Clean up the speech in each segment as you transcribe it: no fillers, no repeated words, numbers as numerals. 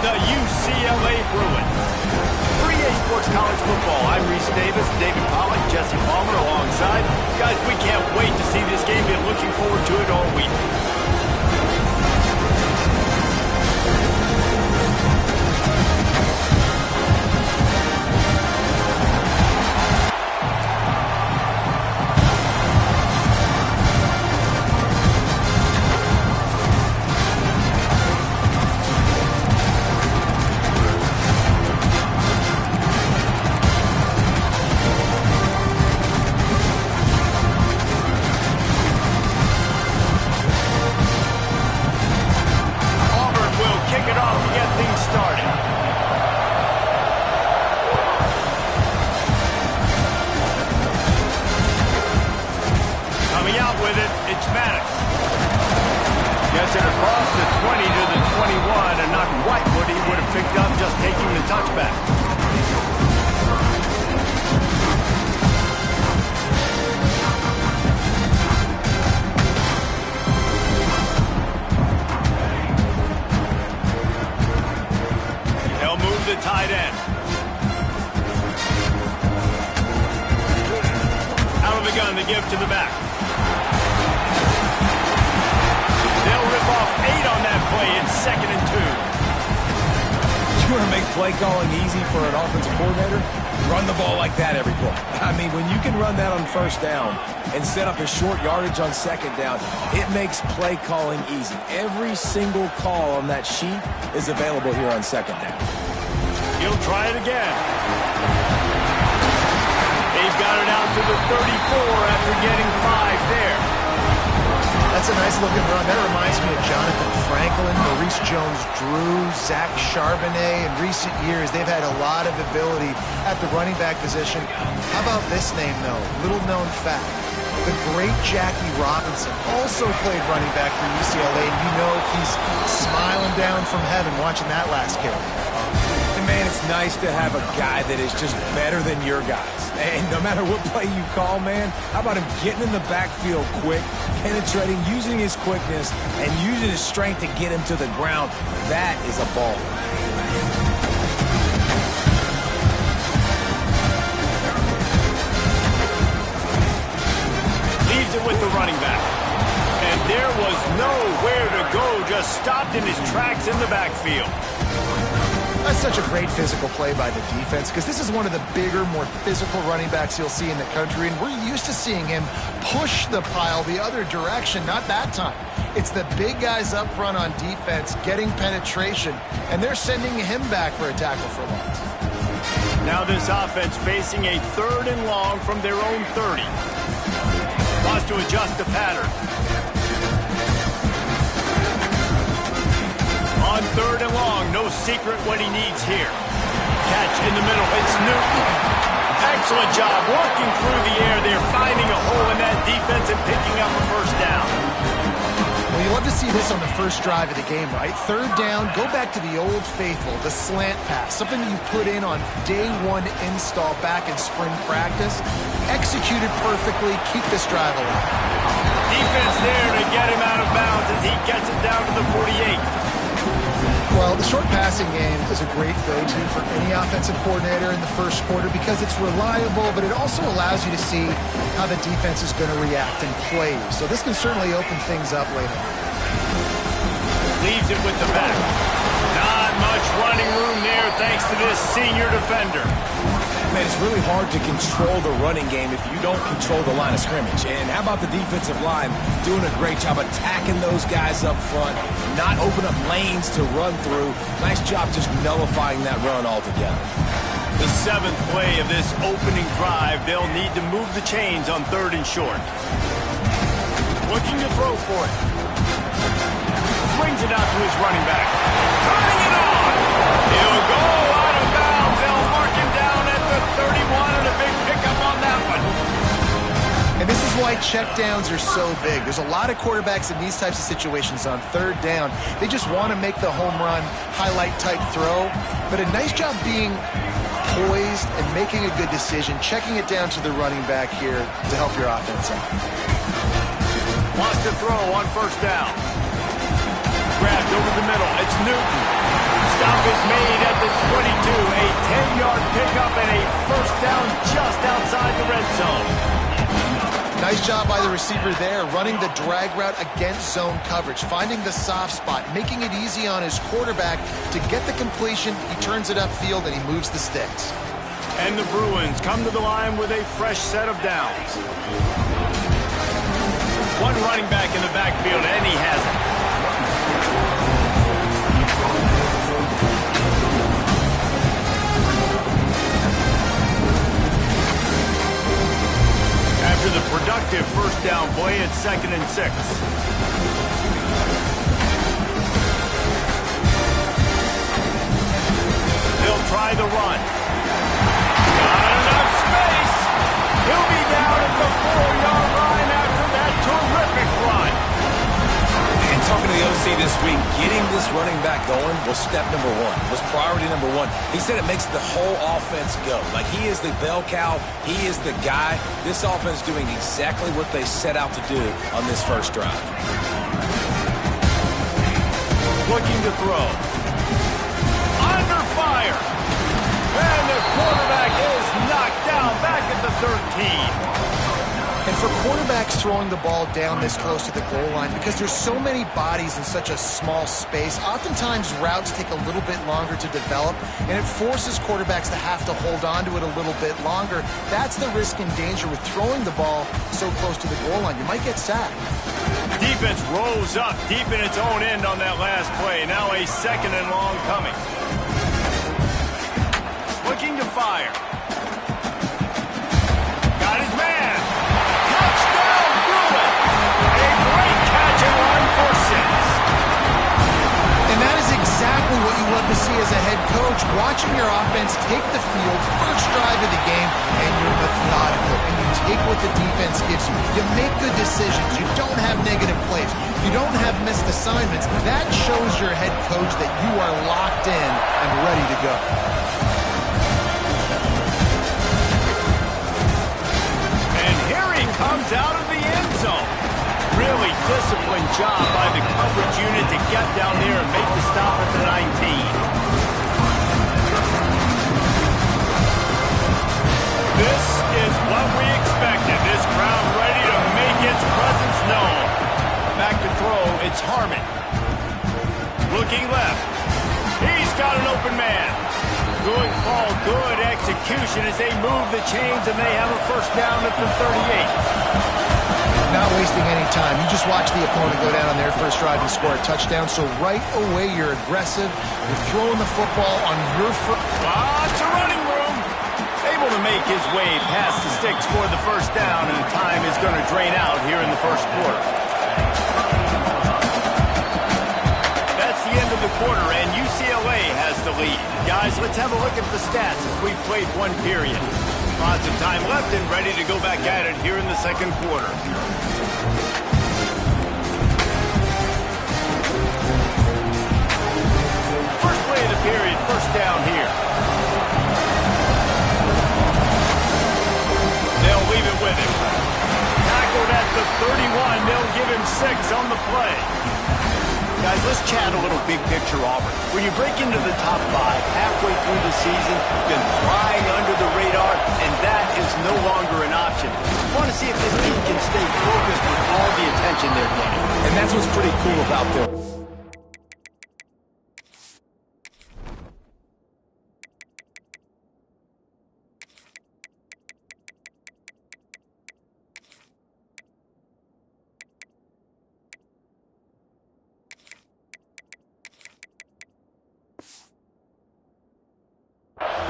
the UCLA Bruins. 3A Sports College Football. I'm Reese Davis, David Pollack, Jesse Palmer alongside. Guys, we can't wait to see this game. Been looking forward to it all week. Gets it across the 20 to the 21, and not quite what he would have picked up just taking the touchback. They'll move the tight end. Out of the gun, they give to the back. They'll rip off 8 on that play. It's 2nd and 2. You want to make play calling easy for an offensive coordinator? Run the ball like that every play. I mean, when you can run that on first down and set up a short yardage on second down, it makes play calling easy. Every single call on that sheet is available here on second down. He'll try it again. They've got it out to the 34 after getting 5 there. That's a nice-looking run. That reminds me of Jonathan Franklin, Maurice Jones-Drew, Zach Charbonnet. In recent years, they've had a lot of ability at the running back position. How about this name, though? Little-known fact. The great Jackie Robinson also played running back for UCLA, and you know he's smiling down from heaven watching that last carry. And man, it's nice to have a guy that is just better than your guys. And no matter what play you call, man, how about him getting in the backfield quick, penetrating, using his quickness, and using his strength to get him to the ground? That is a ball. Leaves it with the running back. And there was nowhere to go, just stopped in his tracks in the backfield. That's such a great physical play by the defense because this is one of the bigger, more physical running backs you'll see in the country, and we're used to seeing him push the pile the other direction. Not that time. It's the big guys up front on defense getting penetration, and they're sending him back for a tackle for loss. Now this offense facing a 3rd and long from their own 30. Wants to adjust the pattern. On 3rd and long, no secret what he needs here. Catch in the middle, it's Newton. Excellent job working through the air there, finding a hole in that defense and picking up a first down. Well, you love to see this on the first drive of the game, right? 3rd down, go back to the old faithful, the slant pass, something you put in on day 1 install back in spring practice. Executed perfectly, keep this drive alive. Defense there to get him out of bounds as he gets it down to the 48. Well, the short passing game is a great go-to for any offensive coordinator in the first quarter because it's reliable, but it also allows you to see how the defense is going to react and play. So this can certainly open things up later. Leaves it with the back. Not much running room there thanks to this senior defender. Man, it's really hard to control the running game if you don't control the line of scrimmage. And how about the defensive line doing a great job attacking those guys up front, not open up lanes to run through. Nice job just nullifying that run altogether. The 7th play of this opening drive, they'll need to move the chains on 3rd and short. Looking to throw for it. Swings it out to his running back. Turning it on! He'll go out of bounds. They'll mark him down at the 31 and a big pickup on that one. And this is why checkdowns are so big. There's a lot of quarterbacks in these types of situations on 3rd down. They just want to make the home run, highlight-type throw. But a nice job being poised and making a good decision, checking it down to the running back here to help your offense out. Wants to throw on 1st down. grabbed over the middle. It's Newton. Stop is made at the 22. A 10-yard pickup and a first down just outside the red zone. Nice job by the receiver there, running the drag route against zone coverage, finding the soft spot, making it easy on his quarterback to get the completion. He turns it upfield and he moves the sticks. And the Bruins come to the line with a fresh set of downs. One running back in the backfield, and he has it. After the productive first down play, it's 2nd and 6. They'll try the run. Not enough space. He'll be down at the 4-yard line after that terrific run. And talking to the OC this week, getting this running back going was step number one, was priority number one. He said it makes the whole offense go. Like, he is the bell cow. He is the guy. This offense doing exactly what they set out to do on this first drive. Looking to throw. Under fire. And the quarterback is knocked down back at the 13. And for quarterbacks throwing the ball down this close to the goal line, because there's so many bodies in such a small space, oftentimes routes take a little bit longer to develop, and it forces quarterbacks to have to hold on to it a little bit longer. That's the risk and danger with throwing the ball so close to the goal line. You might get sacked. Defense rose up deep in its own end on that last play. Now a 2nd and long coming. Looking to fire. Got his man. Touchdown, through it. A great catch and run for 6. And that is exactly what you love to see as a head coach, watching your offense take the field, first drive of the game, and you're methodical, and you take what the defense gives you. You make good decisions. You don't have negative plays. You don't have missed assignments. That shows your head coach that you are locked in and ready to go. Comes out of the end zone. Really disciplined job by the coverage unit to get down there and make the stop at the 19. This is what we expected. This crowd ready to make its presence known. Back to throw, it's Harmon. Looking left. He's got an open man. Good call, good execution as they move the chains and they have a first down at the 38. Not wasting any time. You just watch the opponent go down on their first drive and score a touchdown. So right away, you're aggressive. You're throwing the football on your foot. Lots of running room. Able to make his way past the sticks for the first down, and time is going to drain out here in the first quarter. The end of the quarter, and UCLA has the lead. Guys, let's have a look at the stats as we've played one period. Lots of time left and ready to go back at it here in the second quarter. First play of the period, first down here. They'll leave it with him. Tackled at the 31. They'll give him 6 on the play. Guys, let's chat a little big picture Auburn. When you break into the top 5 halfway through the season, you've been flying under the radar, and that is no longer an option. I want to see if this team can stay focused with all the attention they're getting. And that's what's pretty cool about them.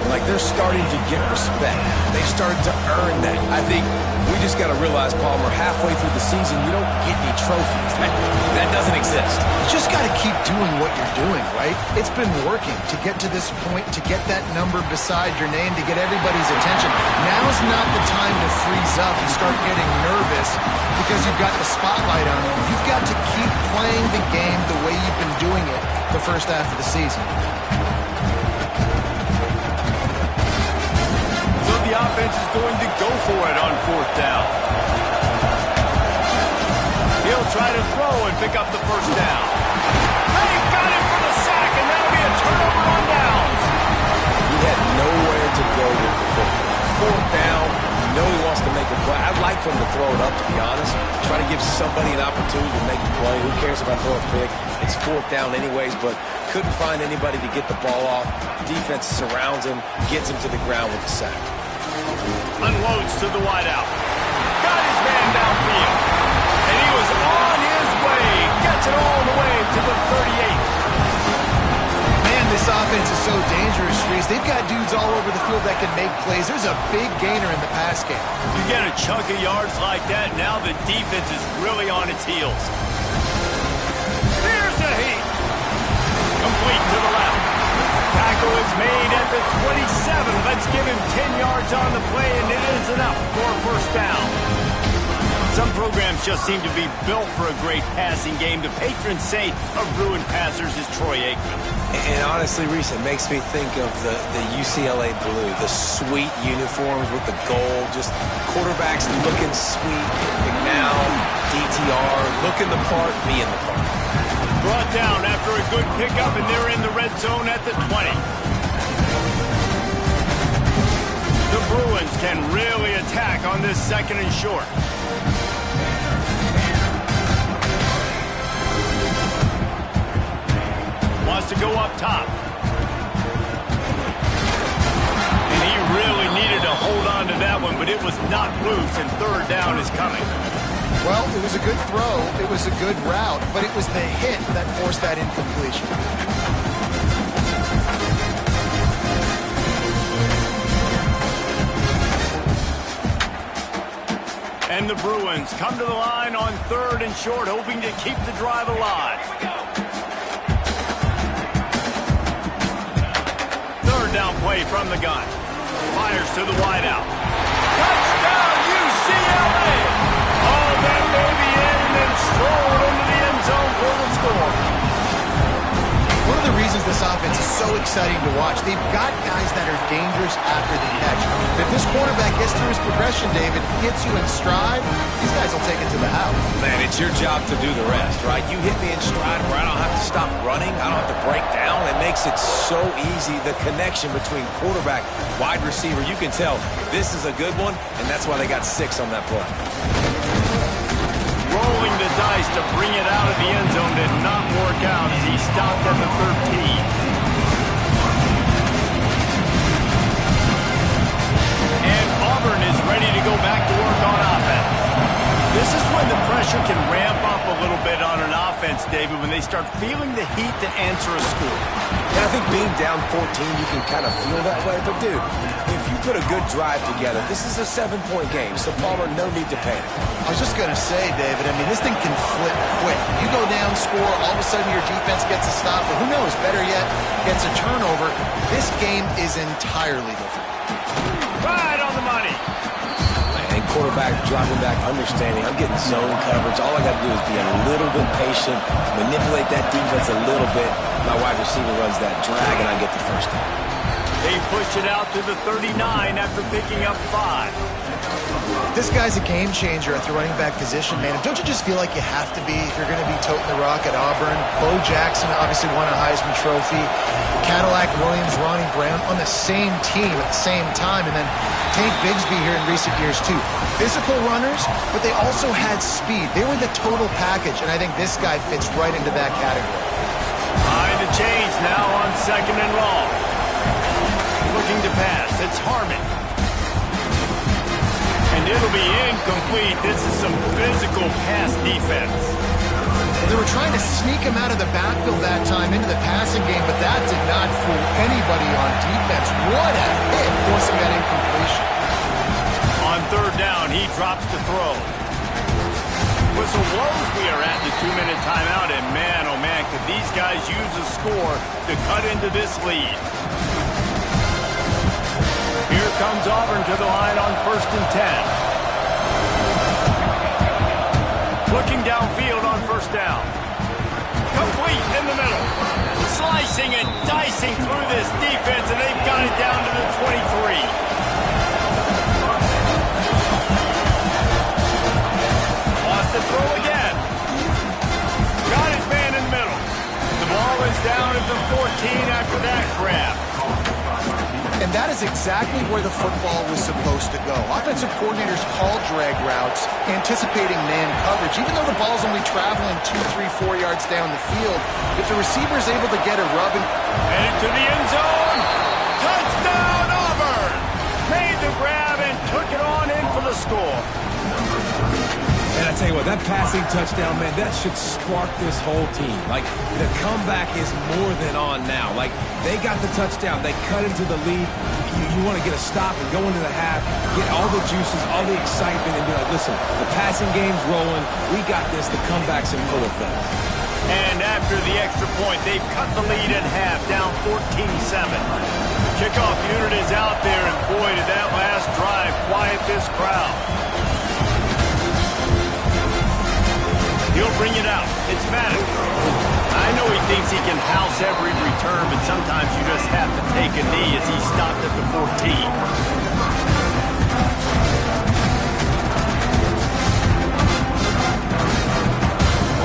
Like, they're starting to get respect. They started to earn that. I think we just got to realize, Palmer, halfway through the season, you don't get any trophies. That doesn't exist. You just got to keep doing what you're doing, right? It's been working to get to this point, to get that number beside your name, to get everybody's attention. Now's not the time to freeze up and start getting nervous because you've got the spotlight on you. You've got to keep playing the game the way you've been doing it the first half of the season. The offense is going to go for it on 4th down. He'll try to throw and pick up the first down. for him to throw it up, to be honest. Try to give somebody an opportunity to make the play. Who cares if I throw a pick? It's fourth down anyways, but couldn't find anybody to get the ball off. Defense surrounds him, gets him to the ground with the sack. Unloads to the wideout. Got his man downfield. And he was on his way. Gets it all the way to the 38. Man, this offense is so dangerous, Reese. They've got dudes all over the field that can make plays. There's a big gainer in the pass game. You get a chunk of yards like that, now the defense is really on its heels. Here's the heat. Complete to the left. Tackle is made at the 27. Let's give him 10 yards on the play, and it is enough for a first down. Some programs just seem to be built for a great passing game. The patron saint of ruined passers is Troy Aikman. And honestly, Reese, it makes me think of the UCLA blue, the sweet uniforms with the gold, just quarterbacks looking sweet. McNown, DTR, looking the part, being the part. Brought down after a good pickup, and they're in the red zone at the 20. The Bruins can really attack on this second and short. Wants to go up top. And he really needed to hold on to that one, but it was not loose, and third down is coming. Well, it was a good throw. It was a good route, but it was the hit that forced that incompletion. And the Bruins come to the line on third and short, hoping to keep the drive alive. Third down play from the gun. Fires to the wideout. Touchdown, UCLA! Oh, that baby in and then strolled into the end zone for the score. One of the reasons this offense is so exciting to watch, they've got guys that are dangerous after the catch. If this quarterback gets through his progression, David, gets you in stride, these guys will take it to the house. Man, it's your job to do the rest, right? You hit me in stride where I don't have to stop running. I don't have to break down. It makes it so easy, the connection between quarterback, wide receiver. You can tell this is a good one, and that's why they got 6 on that play. Rolling the dice to bring it out of the end zone did not work out as he stopped at the 13. And Auburn is ready to go back to work on offense. This is when the pressure can ramp up a little bit on an offense, David, when they start feeling the heat to answer a score. And I think being down 14, you can kind of feel that way. But, dude, if you put a good drive together, this is a 7-point game, so Palmer, no need to panic. I was just going to say, David, I mean, this thing can flip quick. You go down, score, all of a sudden your defense gets a stop, or who knows, better yet, gets a turnover. This game is entirely different. Right on the money. And quarterback, dropping back, understanding, I'm getting zone coverage. All I got to do is be a little bit patient, manipulate that defense a little bit. My wide receiver runs that drag, and I get the first down. They push it out to the 39 after picking up 5. This guy's a game changer at the running back position, man. Don't you just feel like you have to be if you're going to be toting the rock at Auburn? Bo Jackson obviously won a Heisman Trophy. Cadillac Williams, Ronnie Brown on the same team at the same time. And then Tank Bigsby here in recent years, too. Physical runners, but they also had speed. They were the total package, and I think this guy fits right into that category. Behind the chains now on second and long. Looking to pass. It's Harmon. And it'll be incomplete. This is some physical pass defense. They were trying to sneak him out of the backfield that time into the passing game, but that did not fool anybody on defense. What a hit, forcing that incompletion. On third down, he drops the throw. Whistle blows, we are at the 2-minute timeout, and man, oh man, could these guys use a score to cut into this lead. Here comes Auburn to the line on 1st and 10. Looking downfield on first down. Complete in the middle. Slicing and dicing through this defense, and they've got it down to the 23. Lost the throw again. Got his man in the middle. The ball is down at the 14 after that grab. And that is exactly where the football was supposed to go. Offensive coordinators call drag routes, anticipating man coverage. Even though the ball's only traveling 2, 3, 4 yards down the field, if the receiver is able to get a rub and... Headed to the end zone. Touchdown, Auburn! Made the grab and took it on in for the score. And I tell you what, that passing touchdown, man, that should spark this whole team. Like, the comeback is more than on now. Like, they got the touchdown. They cut into the lead. You want to get a stop and go into the half, get all the juices, all the excitement, and be like, listen, the passing game's rolling. We got this. The comeback's in full effect. And after the extra point, they've cut the lead in half, down 14-7. Kickoff unit is out there, and boy, did that last drive quiet this crowd. He'll bring it out. It's Madden. I know he thinks he can house every return, but sometimes you just have to take a knee as he stopped at the 14.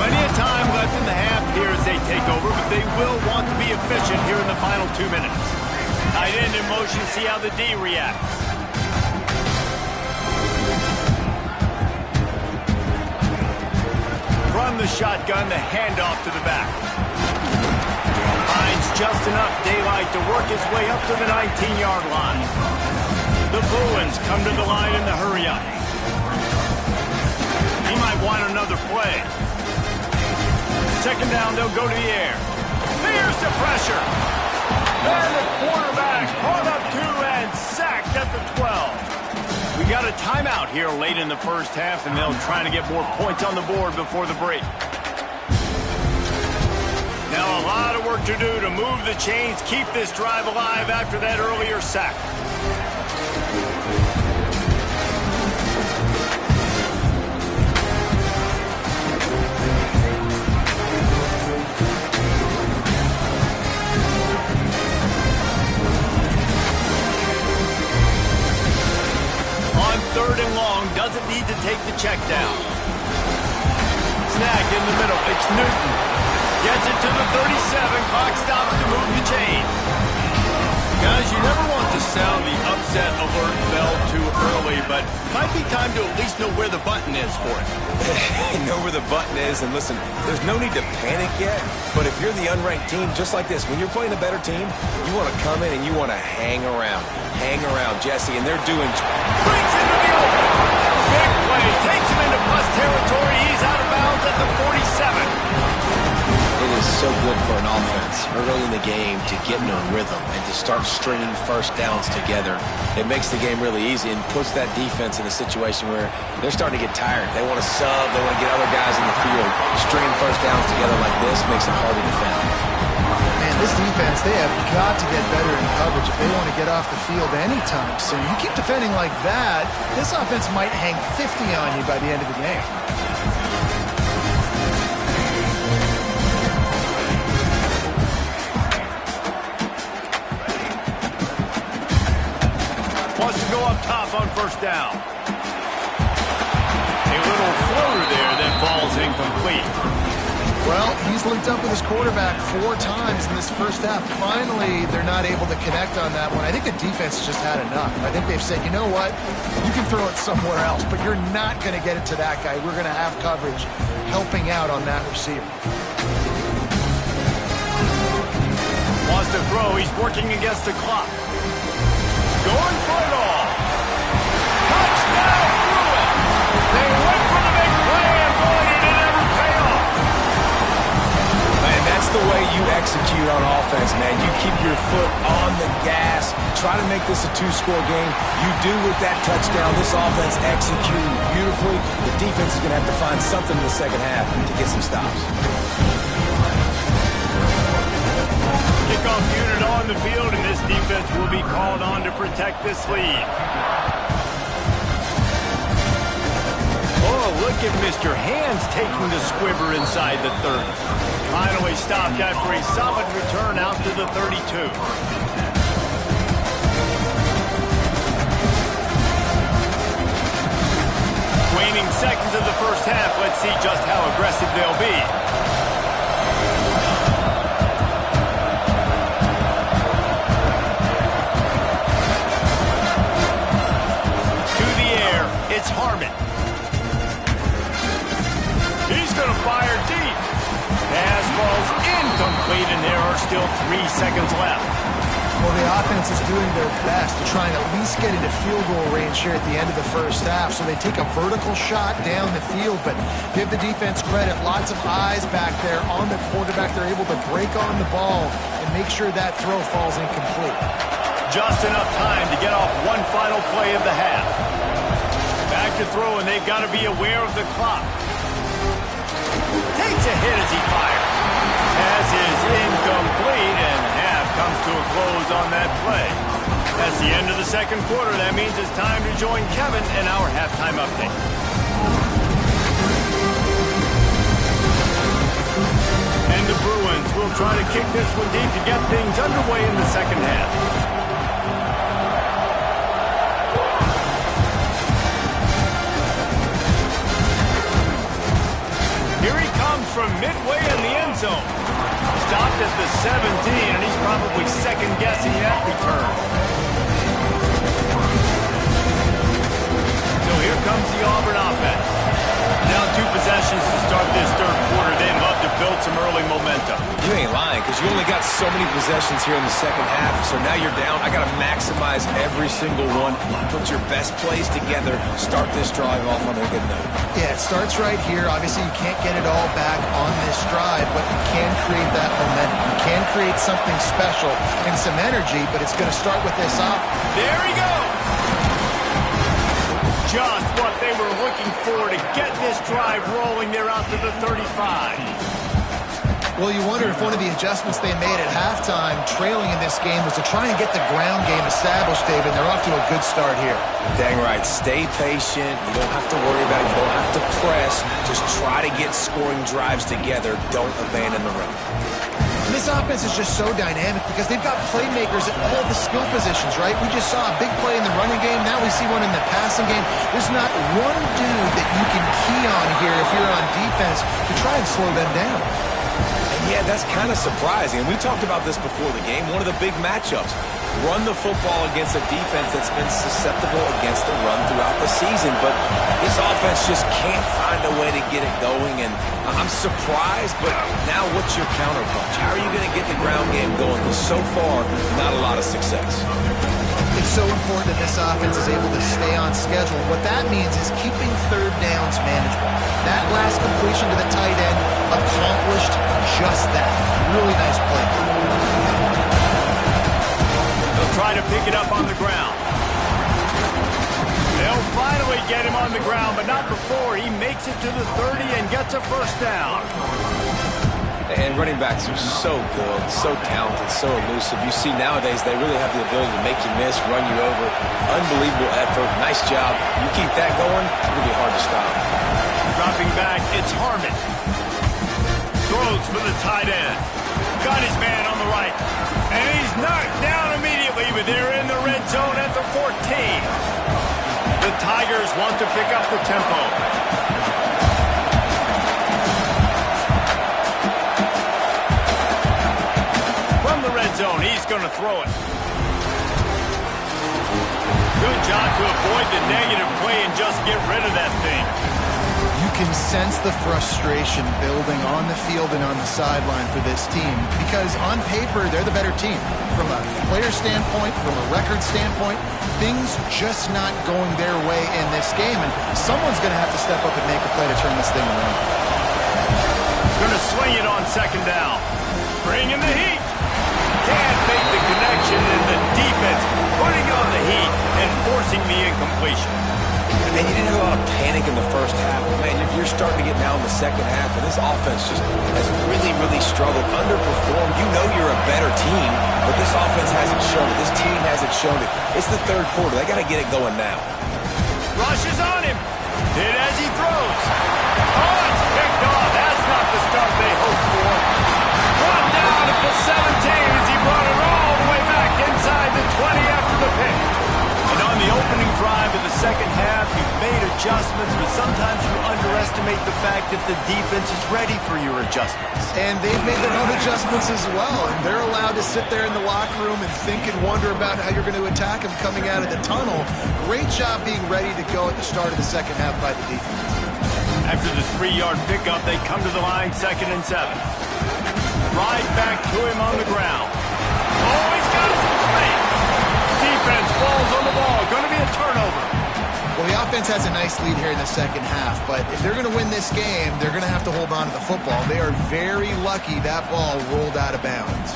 Plenty of time left in the half here as they take over, but they will want to be efficient here in the final 2 minutes. Tight end in motion, see how the D reacts. From the shotgun, the handoff to the back. Finds just enough daylight to work his way up to the 19-yard line. The Bruins come to the line in the hurry-up. He might want another play. Second down, they'll go to the air. Here's the pressure. And the quarterback caught up to and sacked at the 12. We got a timeout here late in the first half, and they'll try to get more points on the board before the break. Now a lot of work to do to move the chains, keep this drive alive after that earlier sack. Third and long, doesn't need to take the check down. Snagged in the middle, it's Newton. Gets it to the 37, clock stops to move the chains. Guys, you never want to sound the upset alert bell too early, but might be time to at least know where the button is for it. Know where the button is, and listen, there's no need to panic yet, but if you're the unranked team, just like this, when you're playing a better team, you want to come in and you want to hang around. Hang around, Jesse, and they're doing... Brings into the open. Big play, takes him into plus territory. He's out of bounds at the 47. It is so good for an offense early in the game to get in a rhythm and to start stringing first downs together. It makes the game really easy and puts that defense in a situation where they're starting to get tired. They want to sub, they want to get other guys in the field. Stringing first downs together like this makes it hard to defend. Man, this defense, they have got to get better in coverage if they want to get off the field anytime soon. You keep defending like that, this offense might hang 50 on you by the end of the game. Wants to go up top on first down. A little floater there that falls incomplete. Well, he's linked up with his quarterback 4 times in this first half. Finally, they're not able to connect on that one. I think the defense has just had enough. I think they've said, you know what? You can throw it somewhere else, but you're not going to get it to that guy. We're going to have coverage helping out on that receiver. Wants to throw. He's working against the clock. Going for it all. Touchdown, Bruins. They went for the big play, and boy, did it ever pay off. Man, that's the way you execute on offense, man. You keep your foot on the gas. Try to make this a 2-score game. You do with that touchdown. This offense executing beautifully. The defense is going to have to find something in the second half to get some stops. Kickoff unit on the field, and this defense will be called on to protect this lead. Oh, look at Mr. Hands taking the squibber inside the 30. Finally stopped after a solid return out to the 32. Waning seconds of the first half. Let's see just how aggressive they'll be. incomplete, and there are still 3 seconds left. Well, the offense is doing their best to try and at least get into field goal range here at the end of the first half. So they take a vertical shot down the field, but give the defense credit. Lots of eyes back there on the quarterback. They're able to break on the ball and make sure that throw falls incomplete. Just enough time to get off one final play of the half. Back to throw, and they've got to be aware of the clock. Takes a hit as he fires. Pass is incomplete, and half comes to a close on that play. That's the end of the second quarter. That means it's time to join Kevin in our halftime update. And the Bruins will try to kick this one deep to get things underway in the second half. Here he comes from midway in the end zone. Stopped at the 17, and he's probably second-guessing that return. So here comes the Auburn offense. Now 2 possessions to start this third quarter. They'd love to build some early momentum. You ain't lying, because you only got so many possessions here in the second half. So now you're down. I got to maximize every single one. Put your best plays together. Start this drive off on a good note. Yeah, it starts right here. Obviously, you can't get it all back on this drive, but you can create that momentum. You can create something special and some energy, but it's going to start with this up. There he goes! Just what they were looking for to get this drive rolling. They're out to the 35. Well, you wonder if one of the adjustments they made at halftime, trailing in this game, was to try and get the ground game established, David. They're off to a good start here. Dang right. Stay patient. You don't have to worry about it. You don't have to press. Just try to get scoring drives together. Don't abandon the run. This offense is just so dynamic because they've got playmakers at all the skill positions, right? We just saw a big play in the running game. Now we see one in the passing game. There's not one dude that you can key on here if you're on defense to try and slow them down. Yeah, that's kind of surprising. And we talked about this before the game. One of the big matchups. Run the football against a defense that's been susceptible against the run throughout the season. But this offense just can't find a way to get it going. And I'm surprised, but now what's your counterpunch? How are you going to get the ground game going? Because so far, not a lot of success. It's so important that this offense is able to stay on schedule. What that means is keeping third downs manageable. That last completion to the tight end accomplished just that. Really nice play. They'll try to pick it up on the ground. They'll finally get him on the ground, but not before he makes it to the 30 and gets a first down. And running backs are so good, so talented, so elusive. You see nowadays they really have the ability to make you miss, run you over. Unbelievable effort. Nice job. You keep that going, it'll be hard to stop. Dropping back, it's Harmon. Throws for the tight end. Got his man on the right. And he's knocked down immediately, but they're in the red zone at the 14. The Tigers want to pick up the tempo. Zone. He's going to throw it. Good job to avoid the negative play and just get rid of that thing. You can sense the frustration building on the field and on the sideline for this team because on paper, they're the better team. From a player standpoint, from a record standpoint, things just not going their way in this game, and someone's going to have to step up and make a play to turn this thing around. Going to swing it on second down. Bring in the heat. Can't make the connection, and the defense putting on the heat and forcing the incompletion. And you didn't have a lot of panic in the first half. Man, you're starting to get now in the second half, and this offense just has really, really struggled, underperformed. You know you're a better team, but this offense hasn't shown it. This team hasn't shown it. It's the third quarter. They got to get it going now. Rushes on him. Hit as he throws. Oh, it's picked off. That's not the start they hoped for. Brought down at the 17 as he brought it all the way back inside the 20 after the pick. And on the opening drive of the second half, you've made adjustments, but sometimes you underestimate the fact that the defense is ready for your adjustments. And they've made their own adjustments as well, and they're allowed to sit there in the locker room and think and wonder about how you're going to attack them coming out of the tunnel. Great job being ready to go at the start of the second half by the defense. After the 3-yard pickup, they come to the line 2nd and 7. Right back to him on the ground. Oh, he's got some space. Defense falls on the ball. Going to be a turnover. Well, the offense has a nice lead here in the second half, but if they're going to win this game, they're going to have to hold on to the football. They are very lucky that ball rolled out of bounds.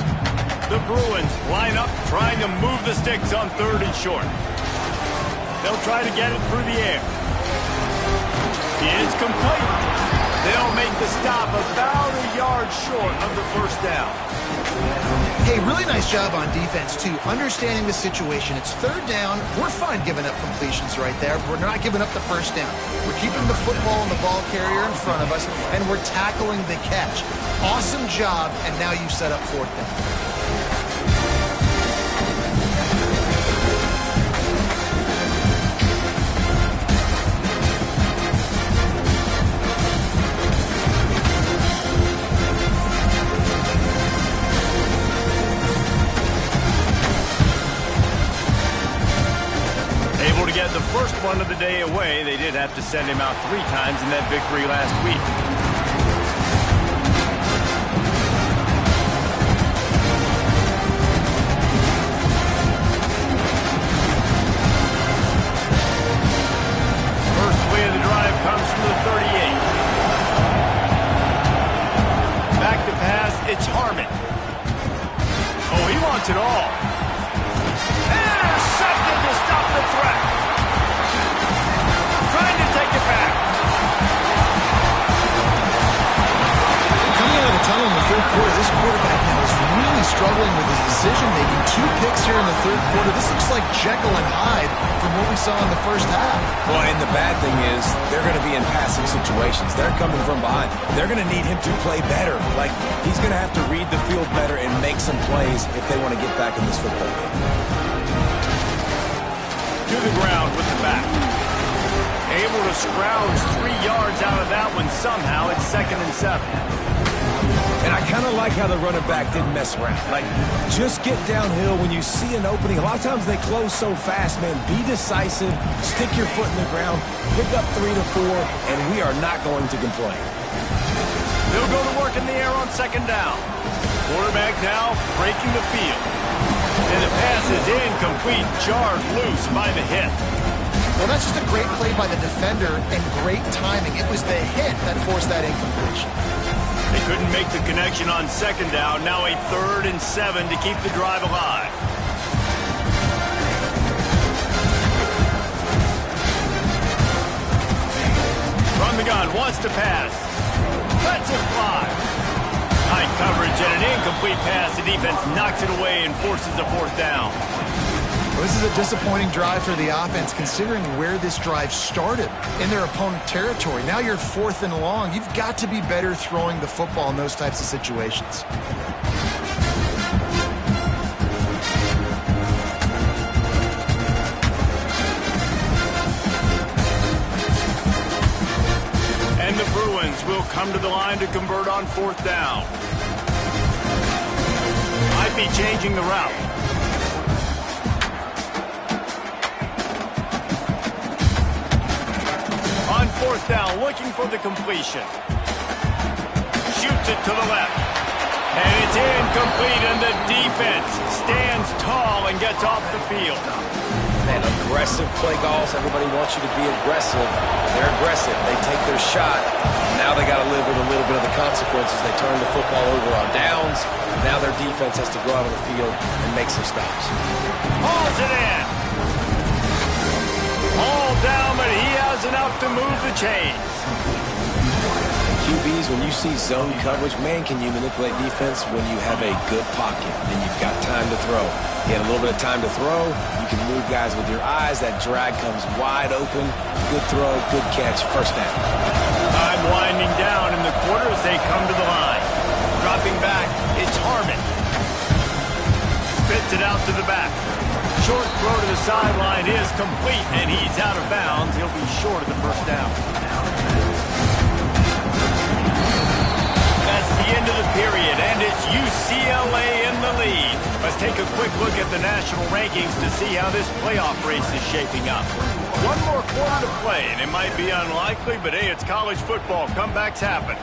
The Bruins line up, trying to move the sticks on 3rd and short. They'll try to get it through the air. He is complete. They'll make the stop about a yard short of the first down. Hey, really nice job on defense, too. Understanding the situation. It's 3rd down. We're fine giving up completions right there. We're not giving up the first down. We're keeping the football and the ball carrier in front of us, and we're tackling the catch. Awesome job, and now you set up 4th down. Get the first one of the day away. They did have to send him out 3 times in that victory last week. First play of the drive comes from the 38. Back to pass, it's Harmon. Oh, he wants it all. Intercepted to stop the threat. Trying to take it back. Coming out of the tunnel in the 3rd quarter, this quarterback now is really struggling with his decision-making. 2 picks here in the 3rd quarter. This looks like Jekyll and Hyde from what we saw in the first half. Well, and the bad thing is they're going to be in passing situations. They're coming from behind. They're going to need him to play better. Like, he's going to have to read the field better and make some plays if they want to get back in this football game. To the ground with the back. Able to scrounge 3 yards out of that one somehow. It's 2nd and 7. And I kind of like how the running back didn't mess around. Like, just get downhill when you see an opening. A lot of times they close so fast, man. Be decisive. Stick your foot in the ground. Pick up 3 to 4, and we are not going to complain. They'll go to work in the air on 2nd down. Quarterback now breaking the field. And the pass is incomplete, jarred loose by the hit. Well, that's just a great play by the defender and great timing. It was the hit that forced that incompletion. They couldn't make the connection on 2nd down. Now a 3rd and 7 to keep the drive alive. From the gun, wants to pass. Lets it fly. High coverage and an incomplete pass. The defense knocks it away and forces a 4th down. Well, this is a disappointing drive for the offense considering where this drive started, in their opponent territory. Now you're 4th and long. You've got to be better throwing the football in those types of situations. And the Bruins will come to the line to convert on 4th down. Might be changing the route. On 4th down, looking for the completion. Shoots it to the left. And it's incomplete, and the defense stands tall and gets off the field. Man, aggressive play calls. Everybody wants you to be aggressive. They're aggressive. They take their shot. Now they got to live with a little bit of the consequences. They turn the football over on downs. Now their defense has to go out on the field and make some stops. Hauls it in. All down, but he has enough to move the chains. QBs, when you see zone coverage, man, can you manipulate defense when you have a good pocket and you've got time to throw. You had a little bit of time to throw. You can move guys with your eyes. That drag comes wide open. Good throw, good catch, 1st down. Time winding down in the quarter as they come to the line. Dropping back, it's Harmon. Spits it out to the back. Short throw to the sideline is complete, and he's out of bounds. He'll be short of the 1st down. That's the end of the period, and it's UCLA in the lead. Let's take a quick look at the national rankings to see how this playoff race is shaping up. One more quarter to play, and it might be unlikely, but hey, it's college football. Comebacks happen.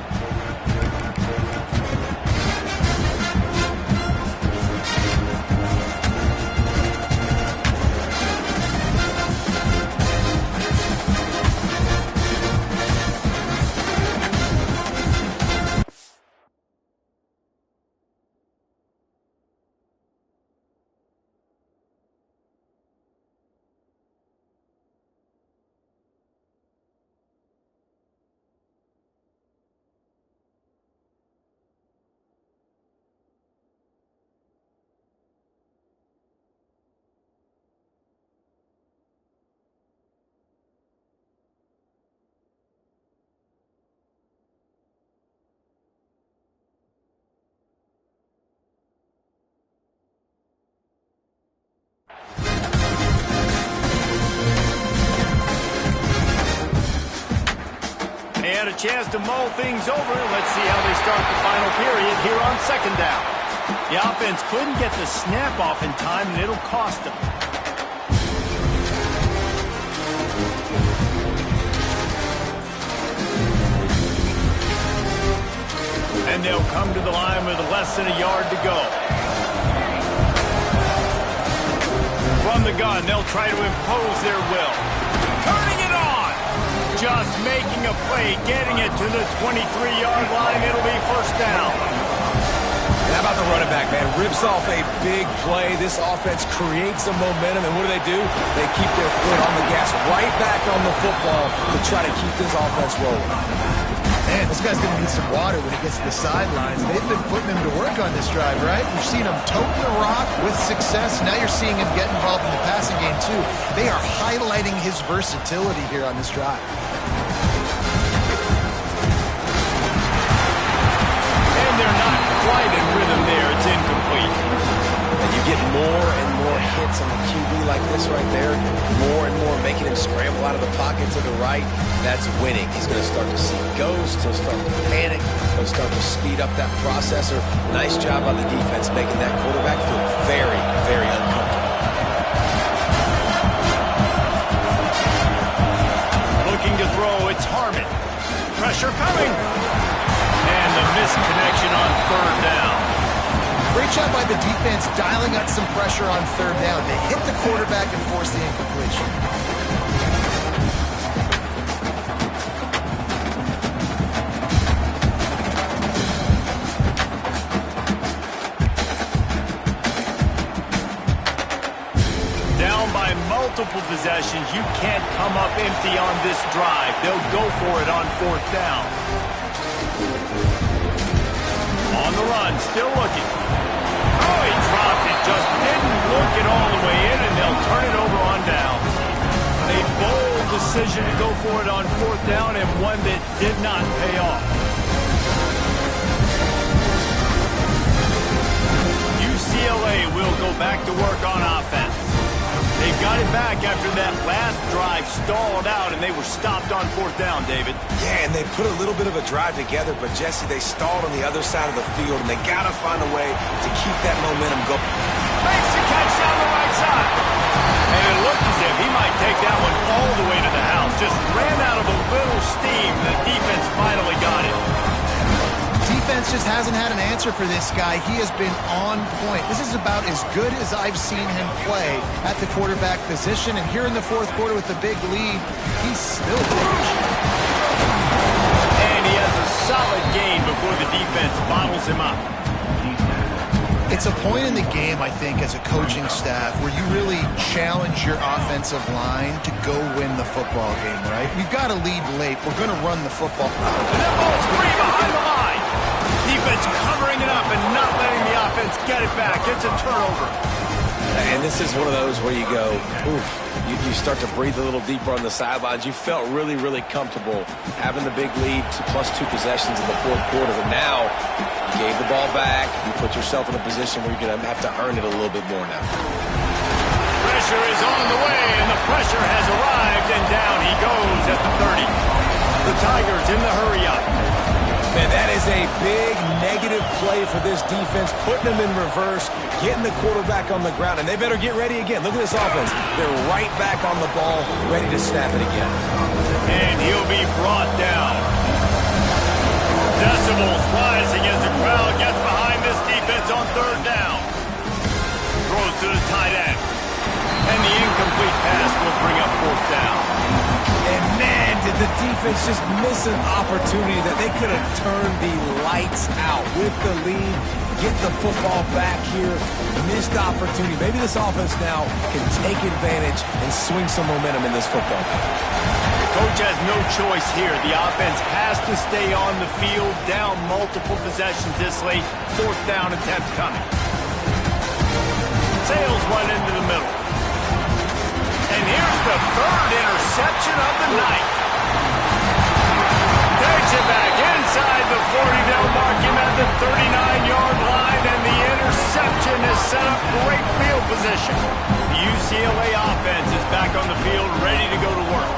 a chance to mull things over. Let's see how they start the final period here on second down. The offense couldn't get the snap off in time, and it'll cost them. And they'll come to the line with less than a yard to go. From the gun, they'll try to impose their will. Turning it on! Just making a play, getting it to the 23-yard line. It'll be first down. How about the running back, man? Rips off a big play. This offense creates some momentum, and what do? They keep their foot on the gas, right back on the football to try to keep this offense rolling. Man, this guy's going to need some water when he gets to the sidelines. They've been putting him to work on this drive, right? You've seen him toting the rock with success. Now you're seeing him get involved in the passing game, too. They are highlighting his versatility here on this drive. And they're not quite in rhythm there. It's incomplete. And you get more and more hits on the QB like this right there. More and more making him scramble out of the pocket to the right. That's winning. He's going to start to see ghosts. He'll start to panic. He'll start to speed up that processor. Nice job on the defense making that quarterback feel very, very uncomfortable. Looking to throw, it's Harmon. Pressure coming. And the missed connection on third down. Great job by the defense dialing up some pressure on third down. They hit the quarterback and force the incompletion. Down by multiple possessions. You can't come up empty on this drive. They'll go for it on fourth down. On the run, still looking. Oh, he dropped it. Just didn't look it all the way in, and they'll turn it over on down. A bold decision to go for it on fourth down, and one that did not pay off. UCLA will go back to work on offense. They got it back after that last drive stalled out, and they were stopped on fourth down, David. Yeah, and they put a little bit of a drive together, but, Jesse, they stalled on the other side of the field, and they got to find a way to keep that momentum going. Makes the catch down the right side. And it looked as if he might take that one all the way to the house. Just ran out of a little steam. The defense finally got it. Defense just hasn't had an answer for this guy. He has been on point. This is about as good as I've seen him play at the quarterback position. And here in the fourth quarter with the big lead, he's still big. And he has a solid gain before the defense bottles him up. It's a point in the game, I think, as a coaching staff where you really challenge your offensive line to go win the football game, right? We've got to lead late. We're going to run the football. And that ball's free behind the line. Defense covering it up and not letting the offense get it back. It's a turnover. And this is one of those where you go, oof, you start to breathe a little deeper on the sidelines. You felt really, really comfortable having the big lead to +2 possessions in the fourth quarter. But now you gave the ball back. You put yourself in a position where you're going to have to earn it a little bit more now. Pressure is on the way, and the pressure has arrived, and down he goes at the 30. The Tigers in the hurry-up. Man, that is a big negative play for this defense, putting them in reverse, getting the quarterback on the ground, and they better get ready again. Look at this offense. They're right back on the ball, ready to snap it again. And he'll be brought down. Decibels rising as the crowd gets behind this defense on third down. Throws to the tight end. And the incomplete pass will bring up fourth down. And man, did the defense just miss an opportunity that they could have turned the lights out with the lead, get the football back here. Missed opportunity. Maybe this offense now can take advantage and swing some momentum in this football game. The coach has no choice here. The offense has to stay on the field, down multiple possessions this late. Fourth down attempt coming. Sails one into the middle. And here's the third interception of the night. Takes it back inside the 40. They'll mark him at the 39-yard line, and the interception has set up great field position. The UCLA offense is back on the field, ready to go to work.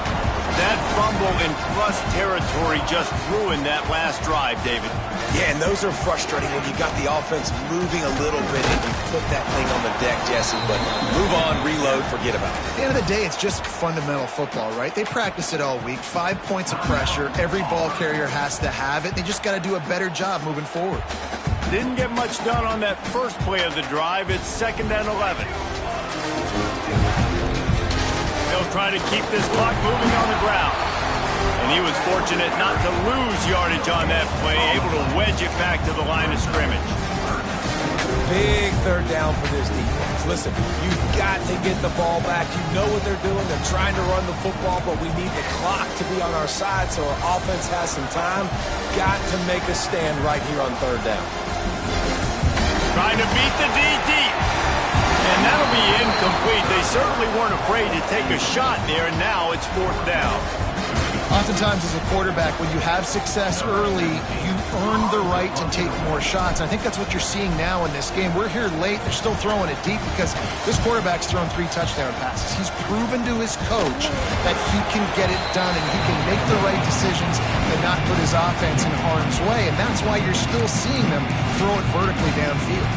That fumble in plus territory just ruined that last drive, David. Yeah, and those are frustrating when you got the offense moving a little bit and you put that thing on the deck, Jesse. But move on, reload, forget about it. At the end of the day, it's just fundamental football, right? They practice it all week. 5 points of pressure. Every ball carrier has to have it. They just got to do a better job moving forward. Didn't get much done on that first play of the drive. It's 2nd and 11. They'll try to keep this clock moving on the ground. And he was fortunate not to lose yardage on that play, able to wedge it back to the line of scrimmage. Big 3rd down for this defense. Listen, you've got to get the ball back. You know what they're doing. They're trying to run the football, but we need the clock to be on our side so our offense has some time. Got to make a stand right here on 3rd down. Trying to beat the D deep. And that'll be incomplete. They certainly weren't afraid to take a shot there, and now it's 4th down. Oftentimes as a quarterback, when you have success early, you earn the right to take more shots. I think that's what you're seeing now in this game. We're here late. They're still throwing it deep because this quarterback's thrown 3 touchdown passes. He's proven to his coach that he can get it done and he can make the right decisions and not put his offense in harm's way. And that's why you're still seeing them throw it vertically downfield.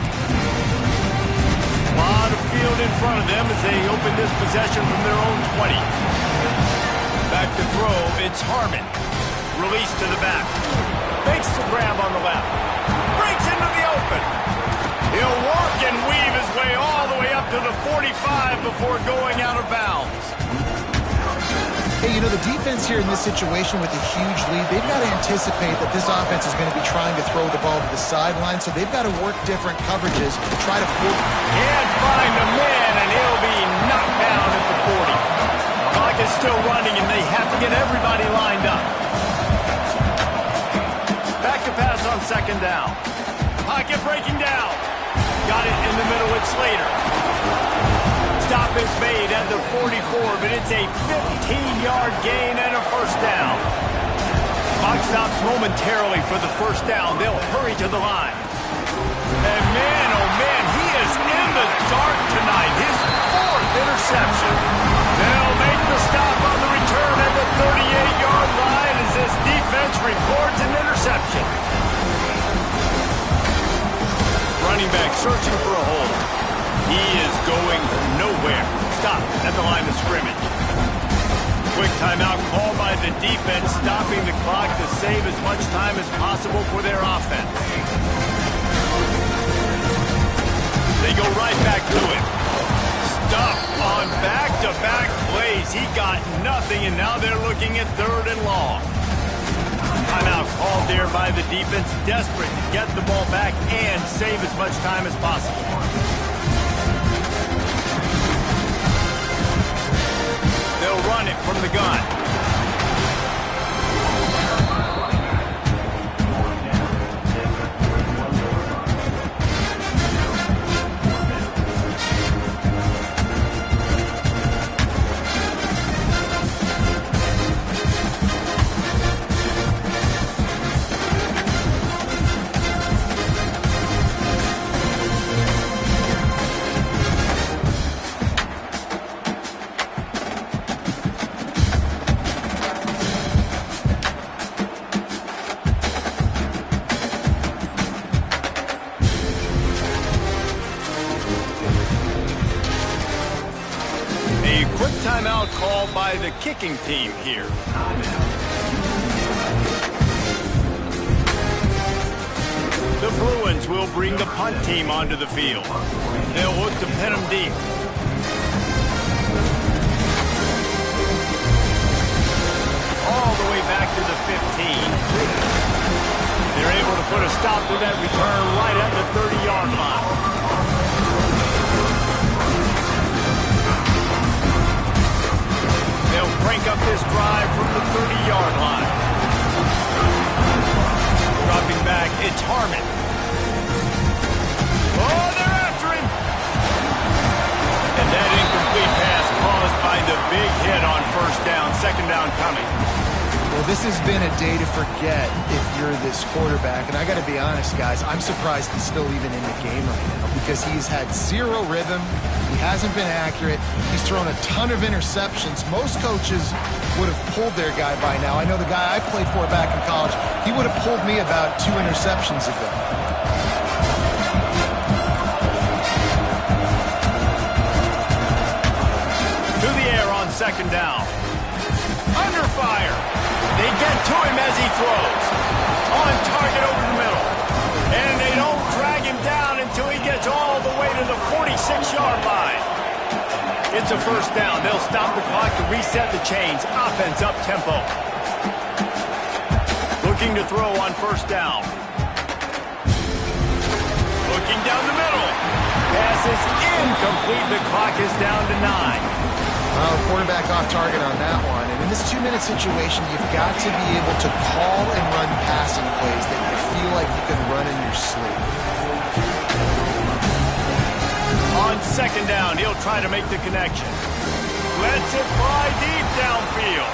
A lot of field in front of them as they open this possession from their own 20. Back to throw, it's Harmon. Release to the back. Makes the grab on the left. Breaks into the open. He'll walk and weave his way all the way up to the 45 before going out of bounds. Hey, you know, the defense here in this situation with a huge lead, they've got to anticipate that this offense is going to be trying to throw the ball to the sideline, so they've got to work different coverages to try to fool. Can't find a man, and he'll be knocked down at the 40. Clock is still running, and they have to get everybody lined up. Back to pass on 2nd down. Pocket breaking down. Got it in the middle with Slater. Stop is made at the 44, but it's a 15-yard gain and a 1st down. Clock stops momentarily for the 1st down. They'll hurry to the line. And man, oh man, he is in the dark tonight. His 4th interception. They'll make the stop on the return at the 38-yard line as this defense records an interception. Running back searching for a hole. He is going nowhere. Stop at the line of scrimmage. Quick timeout called by the defense, stopping the clock to save as much time as possible for their offense. They go right back to it. Stop on back-to-back plays. He got nothing, and now they're looking at 3rd and long. Timeout called there by the defense, desperate to get the ball back and save as much time as possible. They'll run it from the gun. Timeout called by the kicking team here. The Bruins will bring the punt team onto the field. They'll look to pin them deep. All the way back to the 15. They're able to put a stop to that return right at the 30-yard line. They'll crank up this drive from the 30-yard line. Dropping back, it's Harmon. Oh, they're after him! And that incomplete pass caused by the big hit on 1st down, 2nd down coming. Well, this has been a day to forget if you're this quarterback. And I got to be honest, guys, I'm surprised he's still even in the game right now because he's had zero rhythm. He hasn't been accurate. He's thrown a ton of interceptions. Most coaches would have pulled their guy by now. I know the guy I played for back in college, he would have pulled me about 2 interceptions ago. To the air on second down. Under fire. They get to him as he throws. On target over the middle. And they don't drag him down until he gets all the way to the 46-yard line. It's a first down. They'll stop the clock to reset the chains. Offense up tempo. Looking to throw on first down. Looking down the middle. Pass is incomplete. The clock is down to 9. Well, quarterback off target on that one. And in this 2-minute situation, you've got to be able to call and run passing plays that you feel like you can run in your sleep. On second down, he'll try to make the connection. Lets it fly deep downfield.